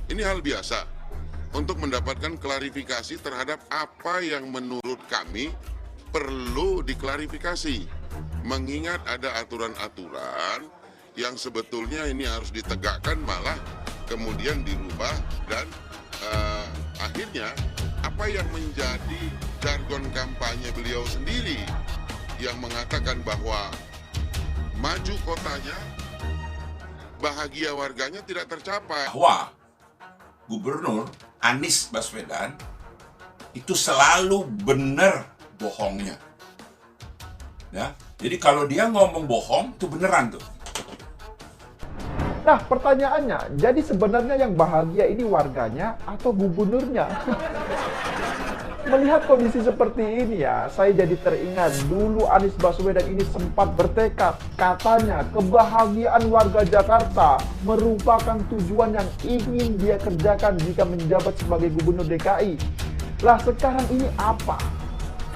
Ini hal biasa untuk mendapatkan klarifikasi terhadap apa yang menurut kami perlu diklarifikasi. Mengingat ada aturan-aturan yang sebetulnya ini harus ditegakkan malah kemudian dirubah dan akhirnya apa yang menjadi jargon kampanye beliau sendiri yang mengatakan bahwa maju kotanya, bahagia warganya tidak tercapai. Bahwa Gubernur Anies Baswedan itu selalu benar bohongnya. Ya, jadi kalau dia ngomong bohong itu beneran tuh. Nah, pertanyaannya, jadi sebenarnya yang bahagia ini warganya atau gubernurnya? Melihat kondisi seperti ini ya, saya jadi teringat dulu Anies Baswedan ini sempat bertekad, katanya kebahagiaan warga Jakarta merupakan tujuan yang ingin dia kerjakan jika menjabat sebagai gubernur DKI. Lah sekarang ini apa?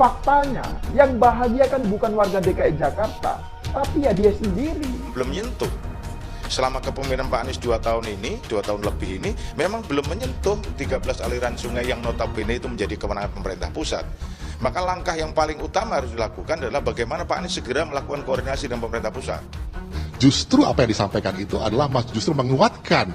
Faktanya, yang bahagia kan bukan warga DKI Jakarta, tapi ya dia sendiri. Belum nyentuh. Selama kepemimpinan Pak Anies 2 tahun ini, 2 tahun lebih ini, memang belum menyentuh 13 aliran sungai yang notabene itu menjadi kewenangan pemerintah pusat. Maka langkah yang paling utama harus dilakukan adalah bagaimana Pak Anies segera melakukan koordinasi dengan pemerintah pusat. Justru apa yang disampaikan itu adalah justru menguatkan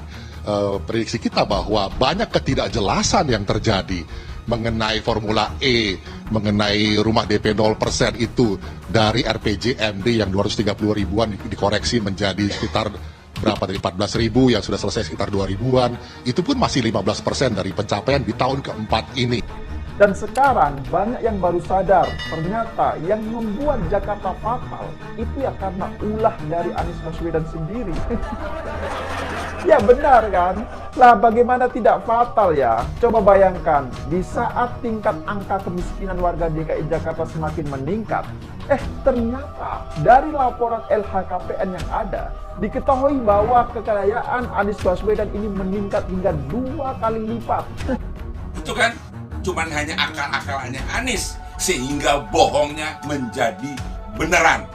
prediksi kita bahwa banyak ketidakjelasan yang terjadi mengenai Formula E, mengenai rumah DP 0% itu dari RPJMD yang 230 ribuan dikoreksi menjadi sekitar berapa dari 14.000 yang sudah selesai sekitar 2.000-an, itu pun masih 15% dari pencapaian di tahun keempat ini. Dan sekarang banyak yang baru sadar, ternyata yang membuat Jakarta fatal itu ya karena ulah dari Anies Baswedan sendiri. Ya benar kan? Lah bagaimana tidak fatal ya? Coba bayangkan, di saat tingkat angka kemiskinan warga DKI Jakarta semakin meningkat, ternyata dari laporan LHKPN yang ada, diketahui bahwa kekayaan Anies Baswedan ini meningkat hingga 2 kali lipat. Itu kan cuman hanya akal-akalannya Anies, sehingga bohongnya menjadi beneran.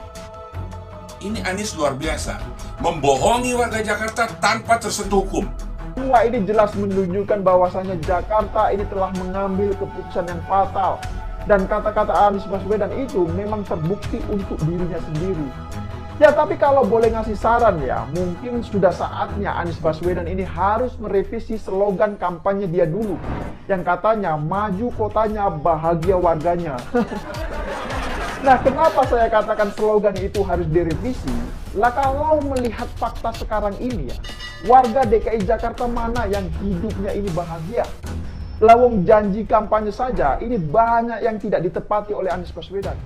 Ini Anies luar biasa, membohongi warga Jakarta tanpa tersentuh hukum. Semua ini jelas menunjukkan bahwasannya Jakarta ini telah mengambil keputusan yang fatal. Dan kata-kata Anies Baswedan itu memang terbukti untuk dirinya sendiri. Ya tapi kalau boleh ngasih saran ya, mungkin sudah saatnya Anies Baswedan ini harus merevisi slogan kampanye dia dulu. Yang katanya, maju kotanya, bahagia warganya. Nah, kenapa saya katakan slogan itu harus direvisi? Lah kalau melihat fakta sekarang ini ya, warga DKI Jakarta mana yang hidupnya ini bahagia? Lawang janji kampanye saja, ini banyak yang tidak ditepati oleh Anies Baswedan.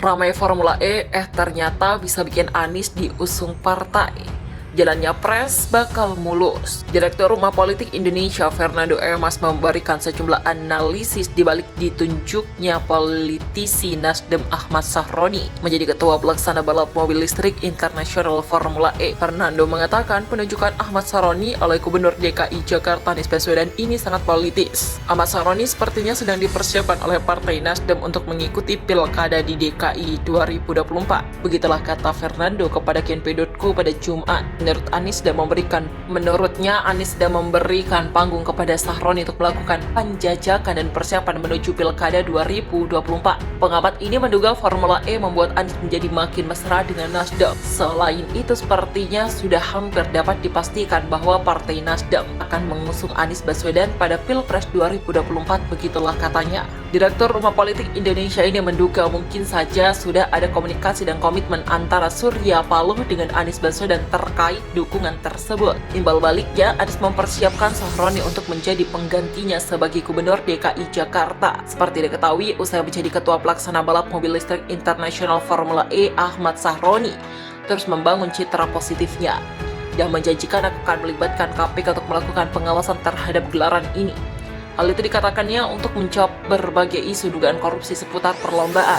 Ramai Formula E, ternyata bisa bikin Anies diusung partai. Jalannya pres bakal mulus. Direktur Rumah Politik Indonesia Fernando Emas memberikan sejumlah analisis dibalik ditunjuknya politisi Nasdem Ahmad Sahroni menjadi ketua pelaksana balap mobil listrik internasional Formula E. Fernando mengatakan penunjukan Ahmad Sahroni oleh Gubernur DKI Jakarta Anies Baswedan ini sangat politis. Ahmad Sahroni sepertinya sedang dipersiapkan oleh Partai Nasdem untuk mengikuti pilkada di DKI 2024. Begitulah kata Fernando kepada Kenpe.co pada Jumat. Menurutnya Anies sedang memberikan panggung kepada Sahroni untuk melakukan penjajakan dan persiapan menuju pilkada 2024. Pengamat ini menduga Formula E membuat Anies menjadi makin mesra dengan Nasdem. Selain itu sepertinya sudah hampir dapat dipastikan bahwa Partai Nasdem akan mengusung Anies Baswedan pada Pilpres 2024, begitulah katanya. Direktur Rumah Politik Indonesia ini menduga mungkin saja sudah ada komunikasi dan komitmen antara Surya Paloh dengan Anies Baswedan terkait dukungan tersebut. Imbal baliknya, Anies mempersiapkan Sahroni untuk menjadi penggantinya sebagai Gubernur DKI Jakarta. Seperti diketahui, usai menjadi ketua pelaksana balap mobil listrik internasional Formula E, Ahmad Sahroni terus membangun citra positifnya dan menjanjikan akan melibatkan KPK untuk melakukan pengawasan terhadap gelaran ini. Hal itu dikatakannya untuk menjawab berbagai isu dugaan korupsi seputar perlombaan.